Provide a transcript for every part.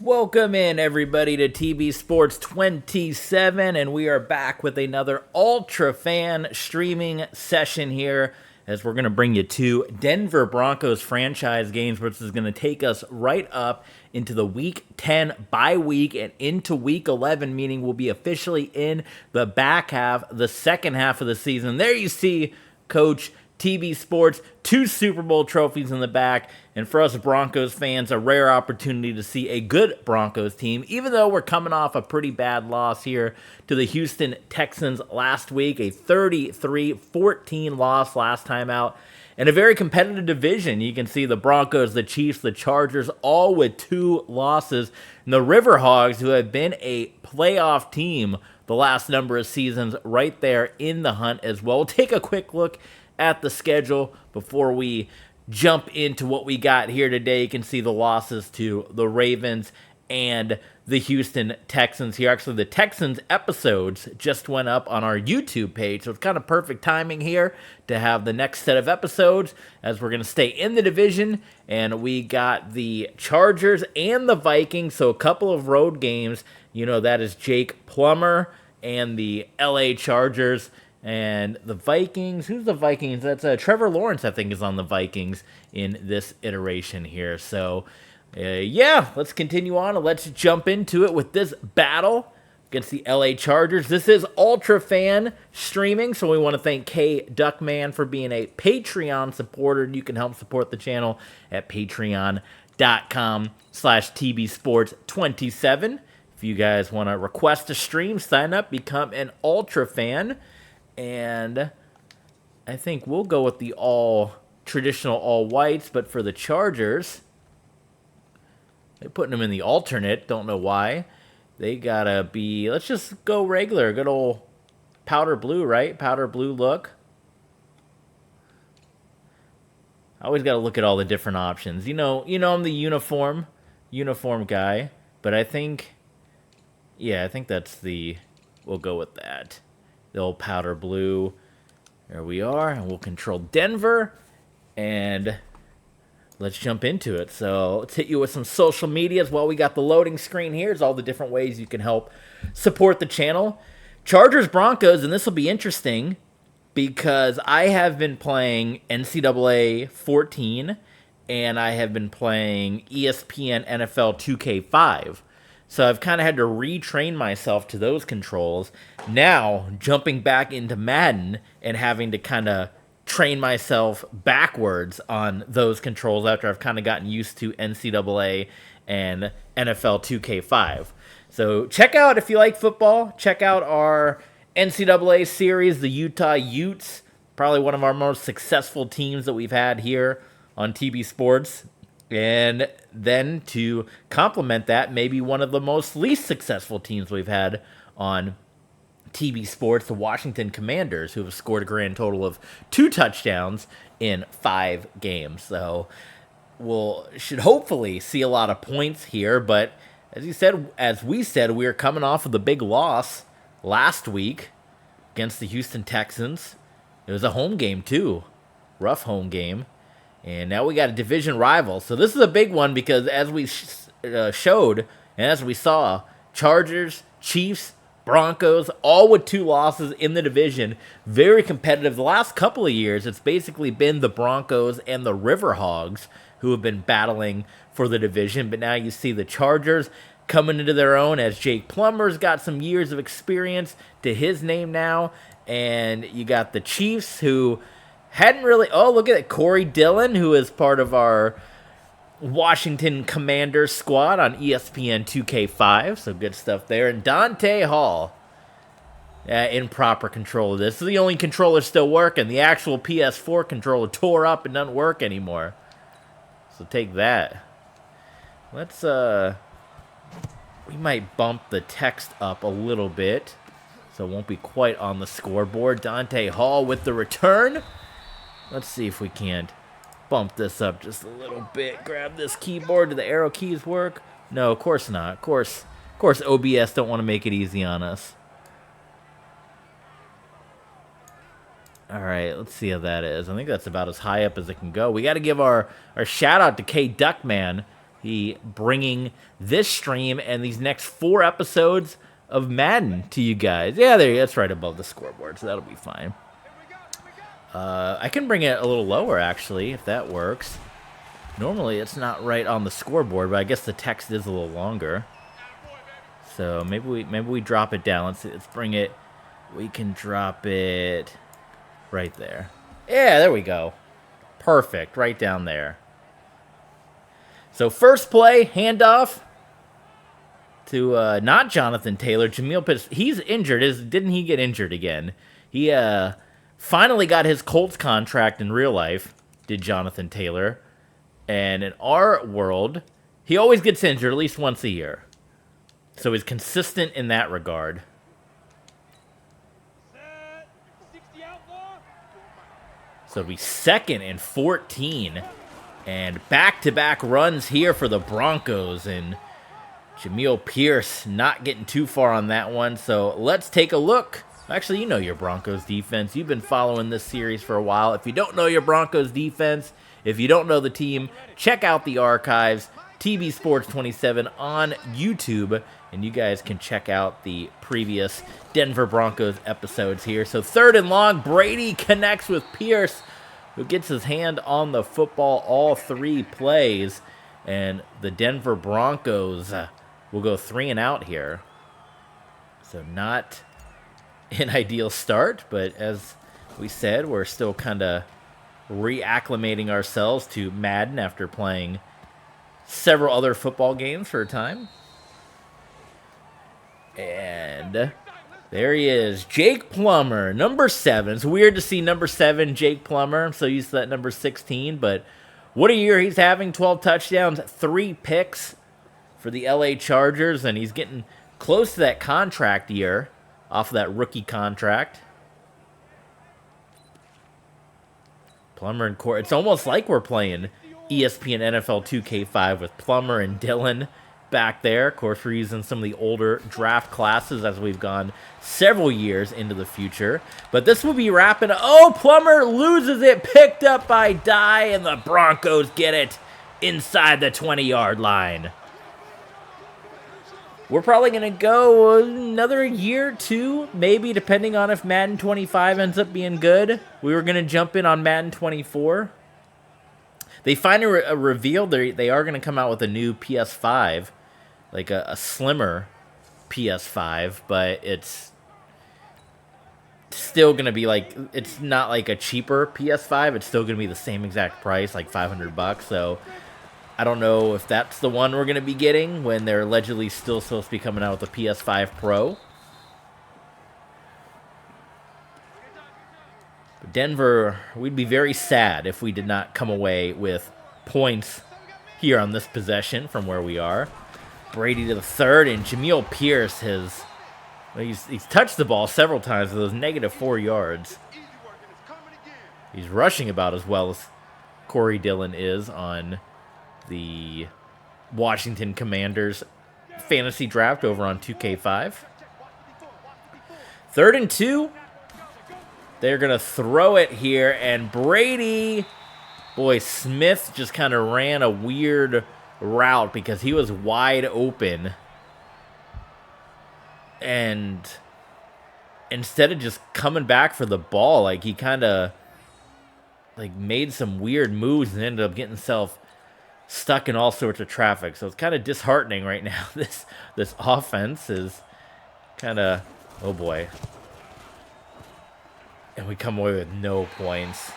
Welcome in, everybody, to TB Sports 27, and we are back with another Ultrafan streaming session here as we're going to bring you two Denver Broncos franchise games, which is going to take us right up into the Week 10 bye week and into Week 11, meaning we'll be officially in the back half, the second half of the season. There you see Coach TB Sports, 2 Super Bowl trophies in the back, and for us Broncos fans, a rare opportunity to see a good Broncos team, even though we're coming off a pretty bad loss here to the Houston Texans last week, a 33-14 loss last time out, and a very competitive division. You can see the Broncos, the Chiefs, the Chargers, all with 2 losses, and the Riverhogs, who have been a playoff team the last number of seasons, right there in the hunt as well. We'll take a quick look at the schedule before we jump into what we got here today. You can see the losses to the Ravens and the Houston Texans here. Actually, the Texans episodes just went up on our YouTube page, so it's kind of perfect timing here to have the next set of episodes as we're going to stay in the division. And we got the Chargers and the Vikings, so a couple of road games. You know, that is Jake Plummer and the LA Chargers. And the Vikings, who's the Vikings? That's Trevor Lawrence, I think, is on the Vikings in this iteration here. So, yeah, let's continue on and let's jump into it with this battle against the LA Chargers. This is Ultrafan streaming, so we want to thank kduckman for being a Patreon supporter. You can help support the channel at patreon.com/tbsports27. If you guys want to request a stream, sign up, become an Ultrafan. And I think we'll go with the traditional all whites, but for the Chargers, they're putting them in the alternate. Don't know why. They gotta be, let's just go regular. Good old powder blue, right? Powder blue look. I always gotta look at all the different options. You know, I'm the uniform guy, but I think that's we'll go with that. The old powder blue. There we are. And we'll control Denver. And let's jump into it. So let's hit you with some social media as well. We got the loading screen here. Here's all the different ways you can help support the channel. Chargers Broncos, and this will be interesting because I have been playing NCAA 14 and I have been playing ESPN NFL 2K5. So I've kind of had to retrain myself to those controls. Now, jumping back into Madden and having to kind of train myself backwards on those controls after I've kind of gotten used to NCAA and NFL 2K5. So check out, if you like football, check out our NCAA series, the Utah Utes. Probably one of our most successful teams that we've had here on TB Sports. And then to complement that, maybe one of the most least successful teams we've had on TB Sports, the Washington Commanders, who have scored a grand total of 2 touchdowns in 5 games. So should hopefully see a lot of points here. But as we said, we are coming off of the big loss last week against the Houston Texans. It was a home game too, rough home game. And now we got a division rival. So this is a big one because as we showed and as we saw, Chargers, Chiefs, Broncos, all with 2 losses in the division. Very competitive. The last couple of years, it's basically been the Broncos and the Riverhogs who have been battling for the division. But now you see the Chargers coming into their own as Jake Plummer's got some years of experience to his name now. And you got the Chiefs who hadn't really... Oh, look at it. Corey Dillon, who is part of our Washington Commanders squad on ESPN 2K5. So good stuff there. And Dante Hall in proper control of this. This is the only controller still working. The actual PS4 controller tore up and doesn't work anymore. So take that. Let's... We might bump the text up a little bit so it won't be quite on the scoreboard. Dante Hall with the return. Let's see if we can't bump this up just a little bit. Grab this keyboard. Do the arrow keys work? No, of course not. Of course OBS don't want to make it easy on us. All right, let's see how that is. I think that's about as high up as it can go. We got to give our shout out to kduckman He bringing this stream and these next 4 episodes of Madden to you guys. Yeah, that's right above the scoreboard, so that'll be fine. I can bring it a little lower, actually, if that works. Normally, it's not right on the scoreboard, but I guess the text is a little longer. So maybe we drop it down. Let's bring it. We can drop it right there. Yeah, there we go. Perfect, right down there. So first play, handoff to not Jonathan Taylor, Jamil Pitts. He's injured. Didn't he get injured again? He finally got his Colts contract in real life, did Jonathan Taylor. And in our world, he always gets injured at least once a year. So he's consistent in that regard. So it'll be 2nd and 14. And back-to-back runs here for the Broncos. And Jamil Pierce not getting too far on that one. So let's take a look. Actually, you know your Broncos defense. You've been following this series for a while. If you don't know your Broncos defense, if you don't know the team, check out the archives. TB Sports 27 on YouTube. And you guys can check out the previous Denver Broncos episodes here. So 3rd and long, Brady connects with Pierce, who gets his hand on the football all 3 plays. And the Denver Broncos will go 3 and out here. So not an ideal start, but as we said, we're still kind of reacclimating ourselves to Madden after playing several other football games for a time. And there he is, Jake Plummer, number 7. It's weird to see number 7, Jake Plummer. I'm so used to that number 16, but what a year he's having. 12 touchdowns, 3 picks for the LA Chargers, and he's getting close to that contract year off of that rookie contract. Plummer and Court. It's almost like we're playing ESPN NFL 2K5 with Plummer and Dillon back there. Of course, we're using some of the older draft classes as we've gone several years into the future. But this will be wrapping up. Oh, Plummer loses it. Picked up by Dye, and the Broncos get it inside the 20-yard line. We're probably going to go another year, 2, maybe, depending on if Madden 25 ends up being good. We were going to jump in on Madden 24. They finally revealed they are going to come out with a new PS5, like a slimmer PS5, but it's still going to be like, it's not like a cheaper PS5. It's still going to be the same exact price, like $500. So I don't know if that's the one we're going to be getting when they're allegedly still supposed to be coming out with a PS5 Pro. But Denver, we'd be very sad if we did not come away with points here on this possession from where we are. Brady to the 3rd, and Jamil Pierce he's touched the ball several times with those -4 yards. He's rushing about as well as Corey Dillon is on the Washington Commanders fantasy draft over on 2K5. 3rd and 2. They're going to throw it here, and Brady, boy, Smith just kind of ran a weird route because he was wide open. And instead of just coming back for the ball, like he kind of like made some weird moves and ended up getting himself stuck in all sorts of traffic. So it's kind of disheartening right now. This offense is kind of, oh boy. And we come away with no points.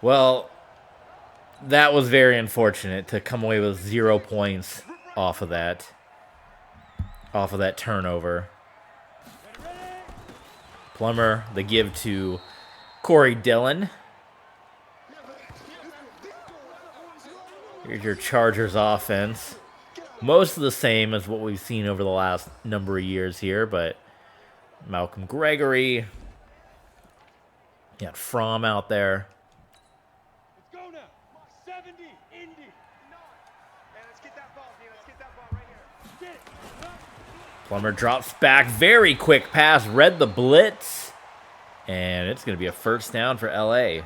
Well, that was very unfortunate to come away with 0 points off of that turnover. Plummer, the give to Corey Dillon. Here's your Chargers offense. Most of the same as what we've seen over the last number of years here, but Malcolm Gregory. You got Fromm out there. Plummer drops back. Very quick pass. Read the blitz. And it's going to be a first down for LA.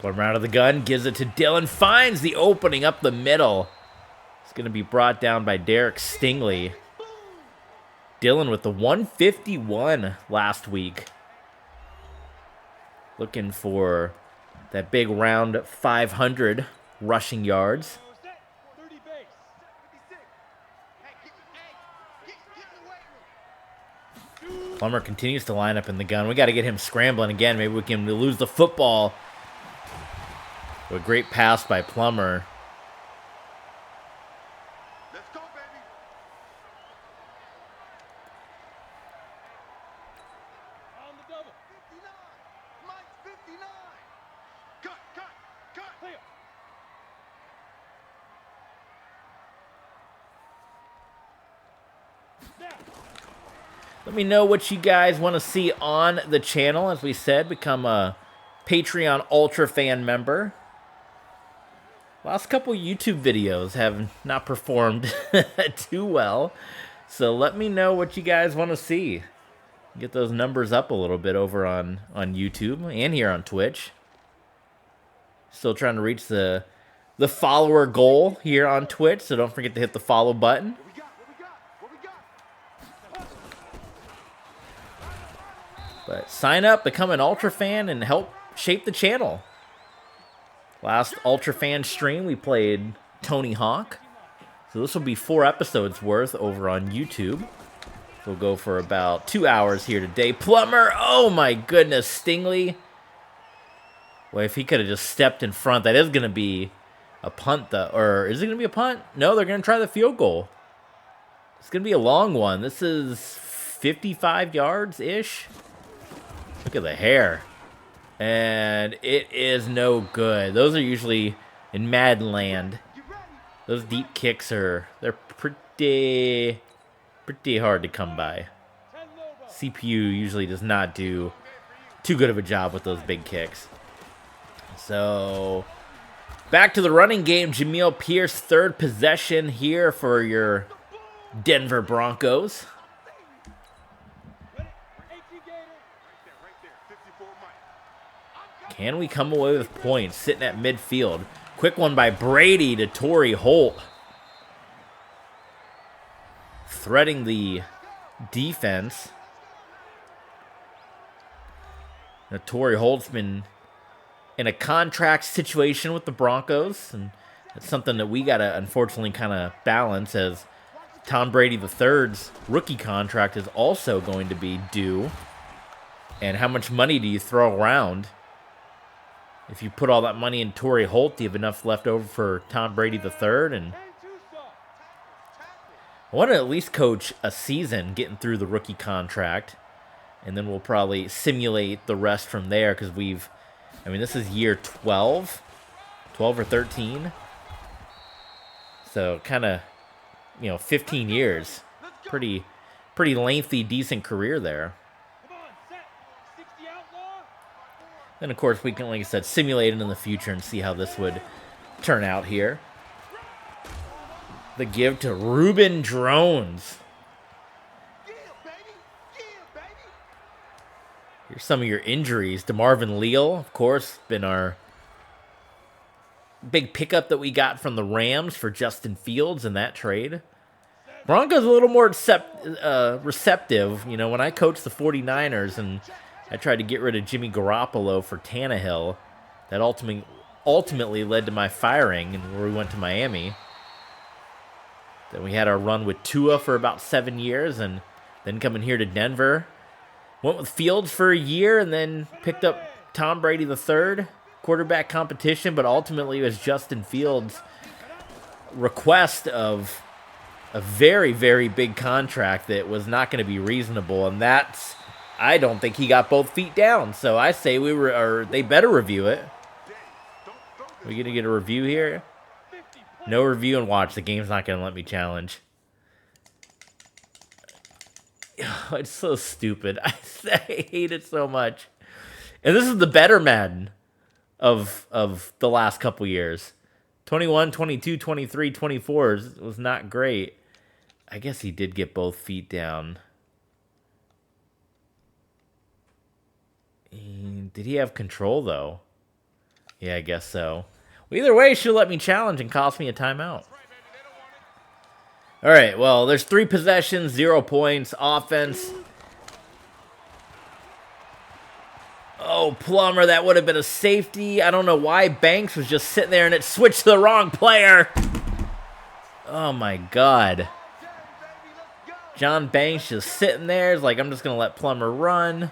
Plummer out of the gun. Gives it to Dillon. Finds the opening up the middle. It's going to be brought down by Derek Stingley. Dillon with the 151 last week. Looking for that big round 500 rushing yards. Plummer continues to line up in the gun. We got to get him scrambling again. Maybe we can lose the football. A great pass by Plummer. Let me know what you guys want to see on the channel. As we said, become a Patreon Ultrafan member. Last couple YouTube videos have not performed too well. So let me know what you guys want to see. Get those numbers up a little bit over on YouTube and here on Twitch. Still trying to reach the follower goal here on Twitch, so don't forget to hit the follow button. But sign up, become an Ultrafan, and help shape the channel. Last Ultrafan stream, we played Tony Hawk. So this will be 4 episodes worth over on YouTube. We'll go for about 2 hours here today. Plummer, oh my goodness, Stingley. Well, if he could have just stepped in front, that is going to be a punt, though. Or is it going to be a punt? No, they're going to try the field goal. It's going to be a long one. This is 55 yards-ish. Look at the hair. And it is no good. Those are usually in Madden land. Those deep kicks they're pretty hard to come by. CPU usually does not do too good of a job with those big kicks. So, back to the running game. Jamil Pierce, 3rd possession here for your Denver Broncos. Can we come away with points? Sitting at midfield. Quick one by Brady to Torrey Holt. Threading the defense. Now, Torrey Holt's been in a contract situation with the Broncos, and it's something that we got to unfortunately kind of balance, as Tom Brady III's rookie contract is also going to be due. And how much money do you throw around? If you put all that money in Torrey Holt, do you have enough left over for Tom Brady III? And I want to at least coach a season getting through the rookie contract, and then we'll probably simulate the rest from there, because this is year 12 or 13. So kind of, 15 years. Pretty lengthy, decent career there. Then, of course, we can, like I said, simulate it in the future and see how this would turn out here. The give to Ruben Drones. Here's some of your injuries. DeMarvin Leal, of course, been our big pickup that we got from the Rams for Justin Fields in that trade. Broncos a little more receptive. When I coached the 49ers and I tried to get rid of Jimmy Garoppolo for Tannehill, that ultimately led to my firing, and where we went to Miami. Then we had our run with Tua for about 7 years, and then coming here to Denver. Went with Fields for a year, and then picked up Tom Brady III, quarterback competition, but ultimately it was Justin Fields' request of a very, very big contract that was not going to be reasonable, and I don't think he got both feet down. So I say they better review it. Are we going to get a review here? No review and watch. The game's not going to let me challenge. It's so stupid. I hate it so much. And this is the better Madden of the last couple years. 21, 22, 23, 24 was not great. I guess he did get both feet down. Did he have control, though? Yeah, I guess so. Well, either way, she'll let me challenge and cost me a timeout. All right, well, there's 3 possessions, 0 points, offense. Oh, Plummer, that would have been a safety. I don't know why Banks was just sitting there and it switched to the wrong player. Oh, my God. John Banks just sitting there. It's like, I'm just going to let Plummer run.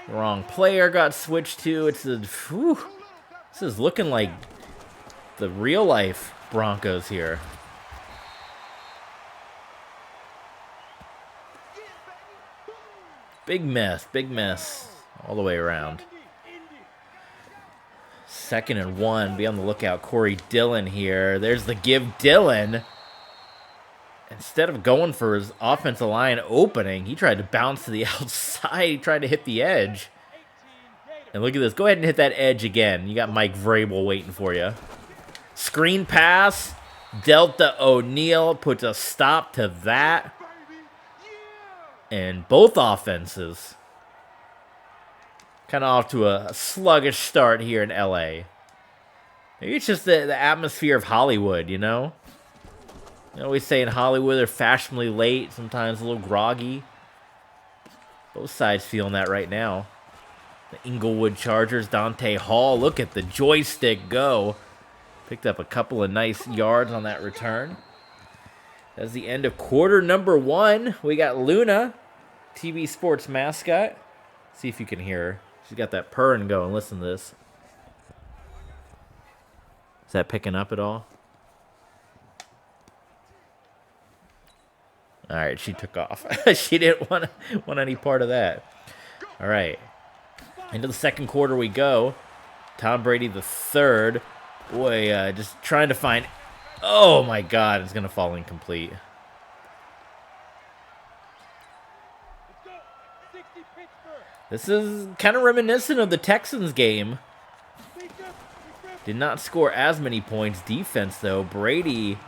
The wrong player got switched to. It's a, whew, this is looking like the real-life Broncos here. Big mess all the way around. 2nd and 1. Be on the lookout. Corey Dillon here. There's the give. Dillon, instead of going for his offensive line opening, he tried to bounce to the outside. He tried to hit the edge. And look at this. Go ahead and hit that edge again. You got Mike Vrabel waiting for you. Screen pass. Delta O'Neal puts a stop to that. And both offenses kind of off to a sluggish start here in LA. Maybe it's just the atmosphere of Hollywood, you know? They always say in Hollywood they're fashionably late, sometimes a little groggy. Both sides feeling that right now. The Inglewood Chargers, Dante Hall, look at the joystick go. Picked up a couple of nice yards on that return. That's the end of quarter number 1. We got Luna, TV sports mascot. See if you can hear her. She's got that purring going. Listen to this. Is that picking up at all? All right, she took off. She didn't want any part of that. All right. Into the second quarter we go. Tom Brady the third. Boy, just trying to find... Oh, my God. It's going to fall incomplete. This is kind of reminiscent of the Texans game. Did not score as many points. Defense, though. Brady.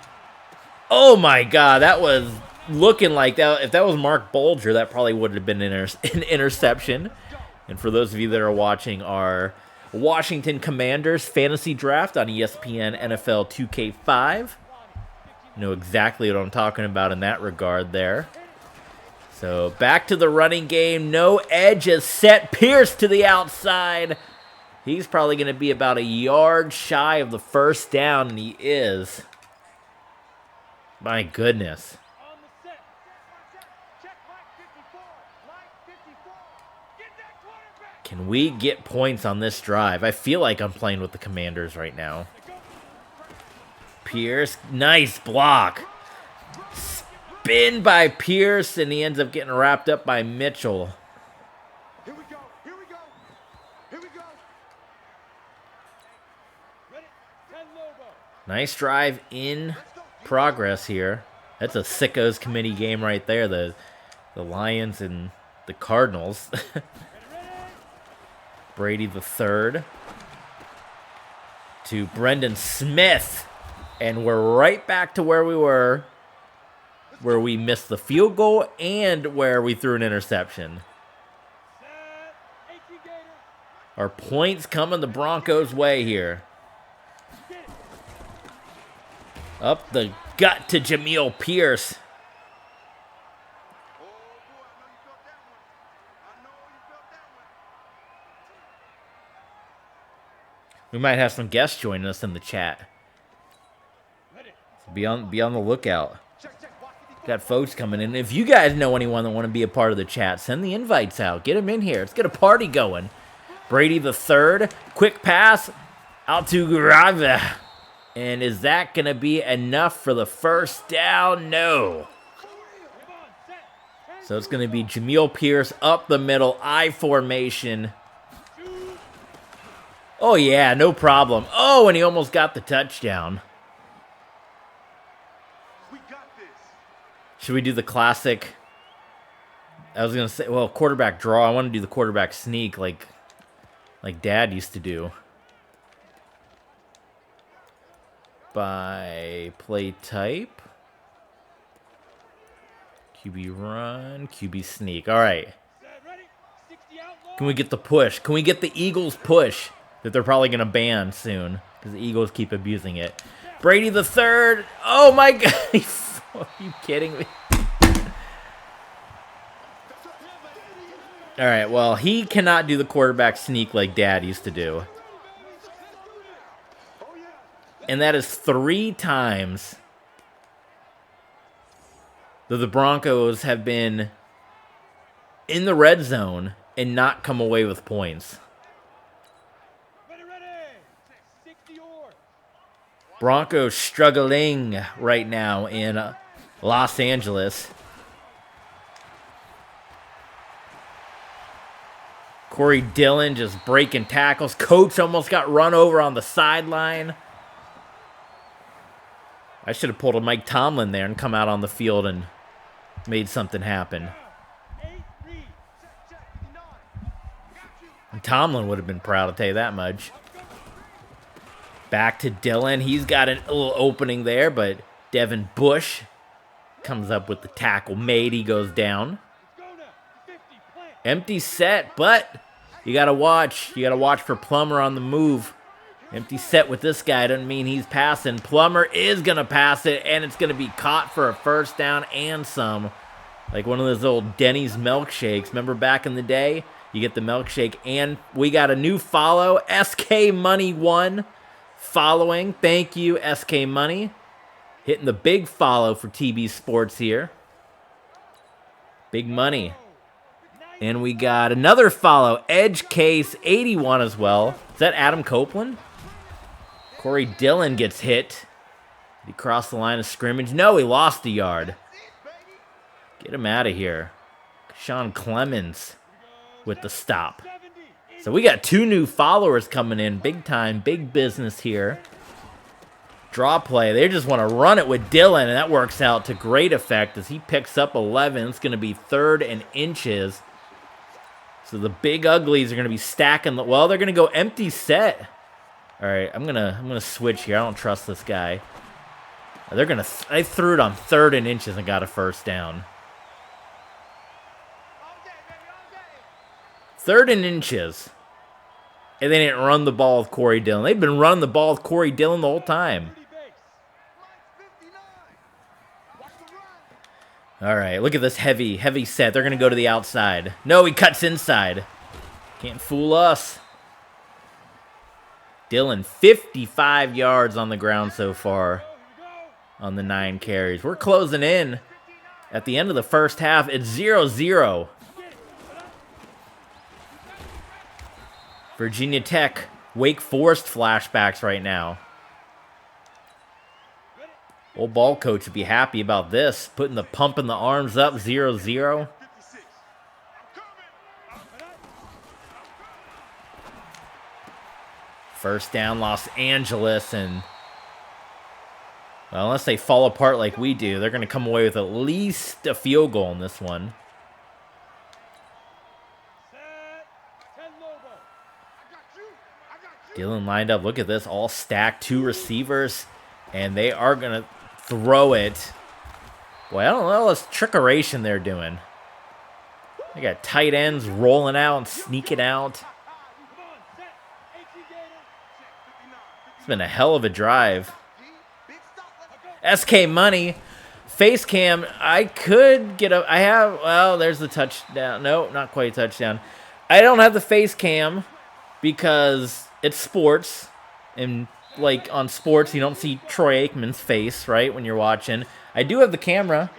Oh, my God. That was looking like that. If that was Mark Bulger, that probably would have been an interception. And for those of you that are watching our Washington Commanders fantasy draft on ESPN NFL 2K5, you know exactly what I'm talking about in that regard there. So back to the running game. No edges set. Pierce to the outside. He's probably going to be about a yard shy of the first down, and he is. My goodness. Can we get points on this drive? I feel like I'm playing with the Commanders right now. Pierce, nice block. Spin by Pierce, and he ends up getting wrapped up by Mitchell. Here we go. Nice drive in progress here. That's a sickos committee game right there. The Lions and the Cardinals. Brady the third to Brendan Smith. And we're right back to where we were, where we missed the field goal and where we threw an interception. Our points coming the Broncos' way here. Up the gut to Jamil Pierce. We might have some guests joining us in the chat. So be on the lookout. Got folks coming in. If you guys know anyone that want to be a part of the chat, send the invites out. Get them in here. Let's get a party going. Brady the third. Quick pass out to Grave. And is that going to be enough for the first down? No. So it's going to be Jamil Pierce up the middle. I formation. Oh, yeah, no problem. Oh, and he almost got the touchdown. We got this. Should we do the classic I was gonna say, well, quarterback draw. I want to do the quarterback sneak like Dad used to do. By play type. QB run, QB sneak. All right. Can we get the push? Can we get the Eagles push that they're probably going to ban soon because the Eagles keep abusing it? Brady the third. Oh, my God. Are you kidding me? All right, well, he cannot do the quarterback sneak like Dad used to do. And that is 3 times that the Broncos have been in the red zone and not come away with points. Broncos struggling right now in Los Angeles. Corey Dillon just breaking tackles. Coach almost got run over on the sideline. I should have pulled a Mike Tomlin there and come out on the field and made something happen. And Tomlin would have been proud, I'll tell you that much. Back to Dillon. He's got a little opening there, but Devin Bush comes up with the tackle made. He goes down. Empty set, but you got to watch. You got to watch for Plummer on the move. Empty set with this guy doesn't mean he's passing. Plummer is going to pass it, and it's going to be caught for a first down and some. Like one of those old Denny's milkshakes. Remember back in the day? You get the milkshake, and we got a new follow. SK Money 1 following. Thank you, SK Money. Hitting the big follow for TB Sports here. Big money. And we got another follow. Edge Case 81 as well. Is that Adam Copeland? Corey Dillon gets hit. Did he cross the line of scrimmage? No, he lost a yard. Get him out of here. Sean Clemens with the stop. So we got 2 new followers coming in. Big time, big business here. Draw play. They just want to run it with Dillon, and that works out to great effect as he picks up 11. It's going to be 3rd and inches. So the big uglies are going to be stacking. Well, they're going to go empty set. All right, I'm gonna switch here. I don't trust this guy. I threw it on 3rd and inches and got a first down. 3rd and inches. And they didn't run the ball with Corey Dillon. They've been running the ball with Corey Dillon the whole time. All right, look at this heavy set. They're going to go to the outside. No, he cuts inside. Can't fool us. Dillon, 55 yards on the ground so far on the 9 carries. We're closing in at the end of the first half. It's 0-0. Virginia Tech, Wake Forest flashbacks right now. Old ball coach would be happy about this. Putting the pump in the arms up, 0-0. First down, Los Angeles, and well, unless they fall apart like we do, they're going to come away with at least a field goal in this one. Dillon lined up. Look at this, all stacked, 2 receivers, and they are going to throw it. Boy, I don't know this trickeration they're doing. They got tight ends rolling out and sneaking out. It's been a hell of a drive. SK Money, face cam. I could get a. I have. Well, there's the touchdown. No, not quite a touchdown. I don't have the face cam because it's sports, and like on sports, you don't see Troy Aikman's face, right, when you're watching. I do have the camera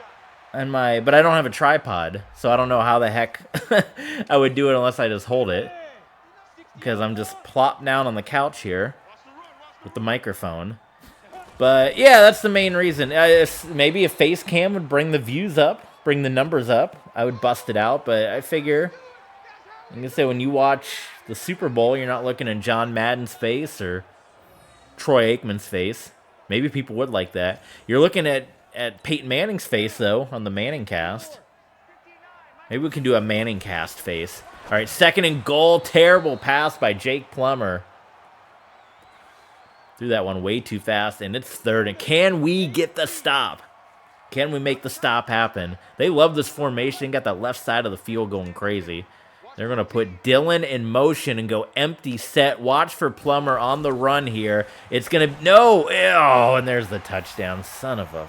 on my, but I don't have a tripod, so I don't know how the heck I would do it unless I just hold it, because I'm just plopped down on the couch here with the microphone. But yeah, that's the main reason. Maybe a face cam would bring the views up, bring the numbers up. I would bust it out, but I figure, I'm going to say, when you watch the Super Bowl, you're not looking at John Madden's face or Troy Aikman's face. Maybe people would like that. You're looking at Peyton Manning's face, though, on the Manning cast. Maybe we can do a Manning cast face. All right, 2nd and goal. Terrible pass by Jake Plummer. Threw that one way too fast, and it's 3rd. And can we get the stop? Can we make the stop happen? They love this formation. Got that left side of the field going crazy. They're going to put Dillon in motion and go empty set. Watch for Plummer on the run here. It's going to... No! Oh, and there's the touchdown. Son of a...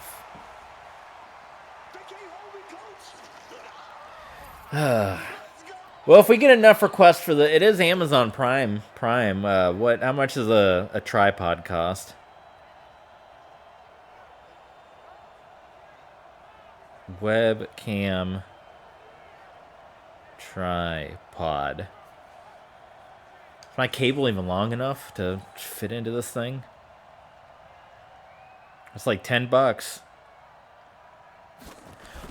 Well, if we get enough requests for the... It is Amazon Prime. How much does a tripod cost? Webcam tripod. Is my cable even long enough to fit into this thing? It's like $10.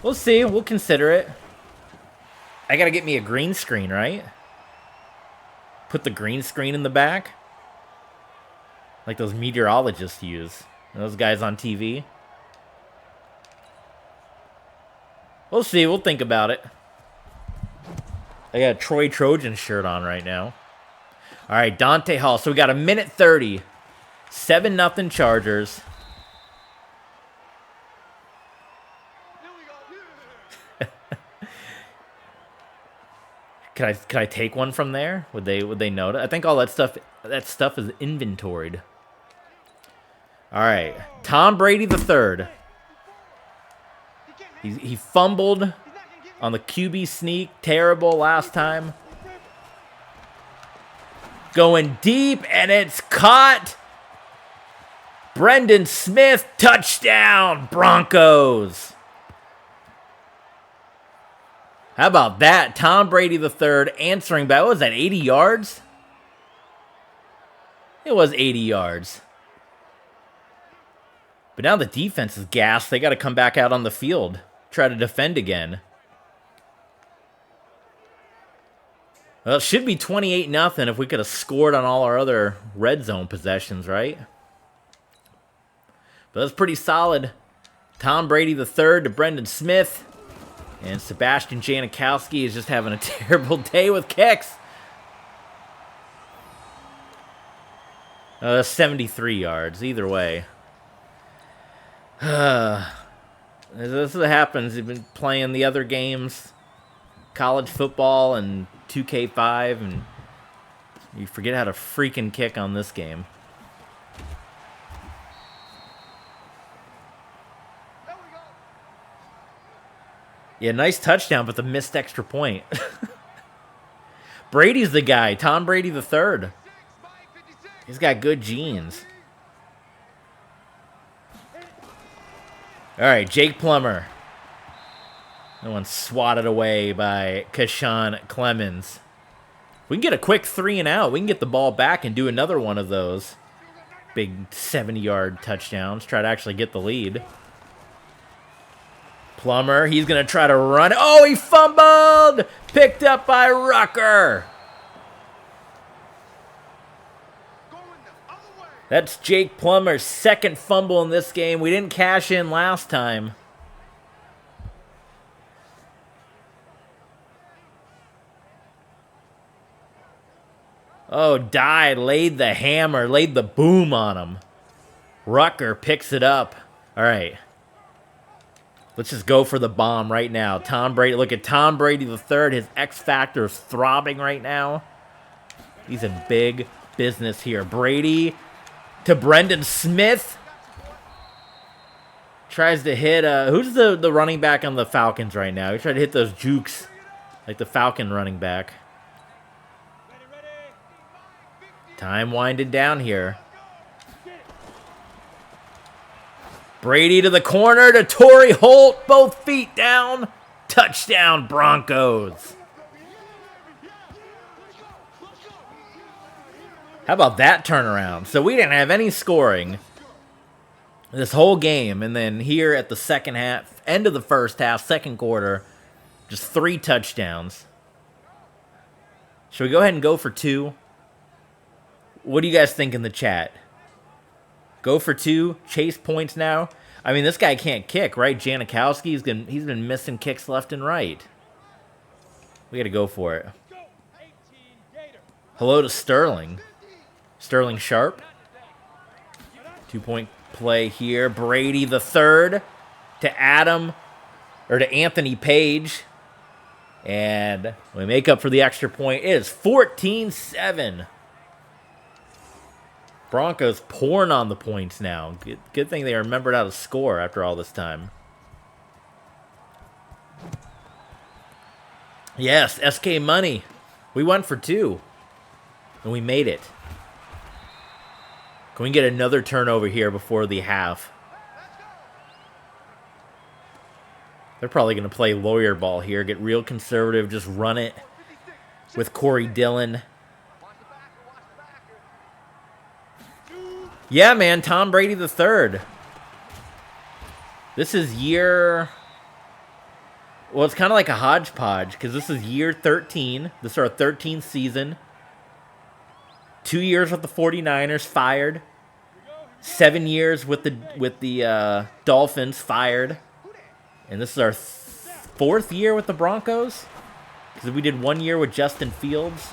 We'll see. We'll consider it. I gotta get me a green screen, right? Put the green screen in the back. Like those meteorologists use. Those guys on TV. We'll see. We'll think about it. I got a Troy Trojan shirt on right now. All right, Dante Hall. So we got 1:30. 7-0 Chargers. Can I take one from there? Would they note it? I think all that stuff is inventoried. All right, Tom Brady the third. He fumbled on the QB sneak. Terrible last time. Going deep, and it's caught. Brendan Smith, touchdown, Broncos. How about that? Tom Brady the third answering back. What was that, 80 yards? It was 80 yards. But now the defense is gassed. They got to come back out on the field. Try to defend again. Well, it should be 28-0 if we could have scored on all our other red zone possessions, right? But that's pretty solid. Tom Brady the third to Brendan Smith. And Sebastian Janikowski is just having a terrible day with kicks. 73 yards, either way. This is what happens. You've been playing the other games, college football and 2K5, and you forget how to freaking kick on this game. Yeah, nice touchdown, but the missed extra point. Brady's the guy. Tom Brady the third. He's got good genes. All right, Jake Plummer. That one swatted away by Keshawn Clemens. We can get a quick 3-and-out. We can get the ball back and do another one of those big 70-yard touchdowns. Try to actually get the lead. Plummer, he's going to try to run. Oh, he fumbled! Picked up by Rucker. That's Jake Plummer's second fumble in this game. We didn't cash in last time. Oh, died, laid the hammer, laid the boom on him. Rucker picks it up. All right. Let's just go for the bomb right now. Tom Brady, look at Tom Brady the third. His X factor is throbbing right now. He's in big business here. Brady to Brendan Smith. Tries to hit, who's the running back on the Falcons right now? He tried to hit those jukes like the Falcon running back. Time winding down here. Brady to the corner to Torrey Holt. Both feet down. Touchdown, Broncos. How about that turnaround? So we didn't have any scoring this whole game. And then here at the second half, end of the first half, second quarter, just 3 touchdowns. Should we go ahead and go for 2? What do you guys think in the chat? Go for 2, chase points now. I mean, this guy can't kick, right? Janikowski, he's been missing kicks left and right. We got to go for it. Hello to Sterling. Sterling Sharp. 2-point play here. Brady the third to Adam, or to Anthony Page. And we make up for the extra point. It is 14-7. Broncos pouring on the points now. Good thing they remembered how to score after all this time. Yes, SK Money. We went for 2. And we made it. Can we get another turnover here before the half? They're probably going to play lawyer ball here. Get real conservative. Just run it with Corey Dillon. Yeah, man. Tom Brady the third. This is year... Well, it's kind of like a hodgepodge because this is year 13. This is our 13th season. 2 years with the 49ers, fired. 7 years with the Dolphins, fired. And this is our 4th year with the Broncos. Because we did 1 year with Justin Fields.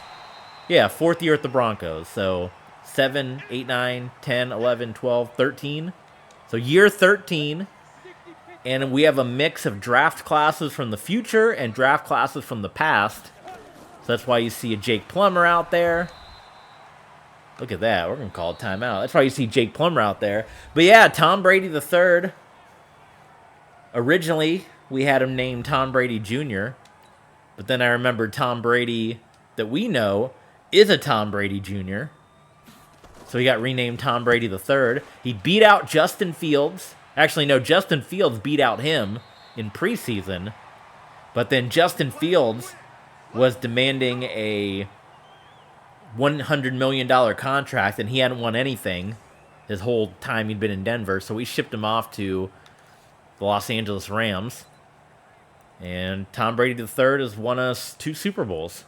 Yeah, 4th year with the Broncos. So 7, 8, 9, 10, 11, 12, 13. So year 13. And we have a mix of draft classes from the future and draft classes from the past. So that's why you see a Jake Plummer out there. Look at that. We're going to call it timeout. That's why you see Jake Plummer out there. But yeah, Tom Brady the third. Originally, we had him named Tom Brady Jr. But then I remembered Tom Brady that we know is a Tom Brady Jr. So he got renamed Tom Brady the third. He beat out Justin Fields. Actually, no, Justin Fields beat out him in preseason. But then Justin Fields was demanding a $100 million contract, and he hadn't won anything his whole time he'd been in Denver. So we shipped him off to the Los Angeles Rams. And Tom Brady III has won us 2 Super Bowls.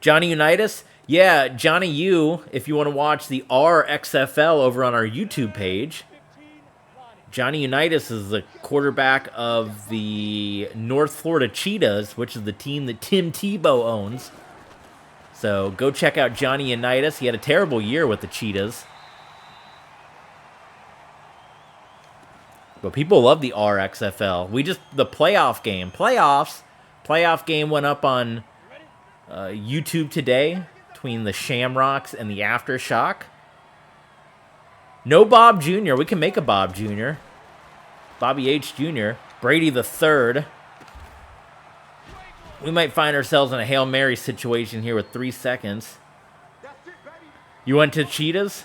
Johnny Unitas? Yeah, Johnny U, if you want to watch the RXFL over on our YouTube page. Johnny Unitas is the quarterback of the North Florida Cheetahs, which is the team that Tim Tebow owns. So go check out Johnny Unitas. He had a terrible year with the Cheetahs. But people love the RXFL. The playoff game. Playoff game went up on YouTube today between the Shamrocks and the Aftershock. No Bob Jr. We can make a Bob Jr. Bobby H. Jr. Brady the third. We might find ourselves in a Hail Mary situation here with 3 seconds. You went to Cheetahs?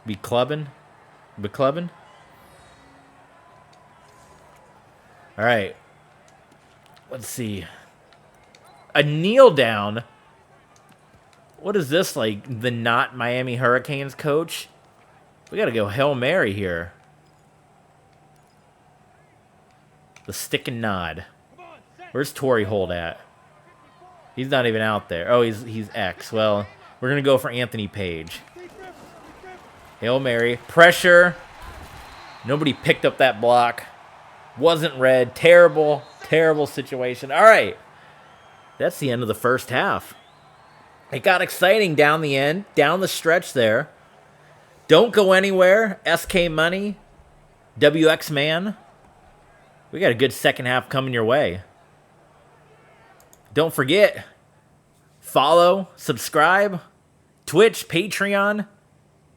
Be clubbing? All right. Let's see. A kneel down. What is this, like the not Miami Hurricanes coach? We got to go Hail Mary here. The stick and nod. Where's Torrey Holt at? He's not even out there. Oh, he's X. Well, we're going to go for Anthony Page. Hail Mary. Pressure. Nobody picked up that block. Wasn't read. Terrible situation. All right. That's the end of the first half. It got exciting down the end, down the stretch there. Don't go anywhere. SK Money. WX Man. We got a good second half coming your way. Don't forget, follow, subscribe, Twitch, Patreon.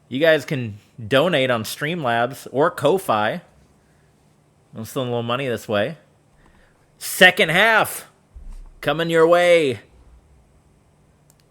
You guys can donate on Streamlabs or Ko-Fi. I'm stealing a little money this way. Second half coming your way.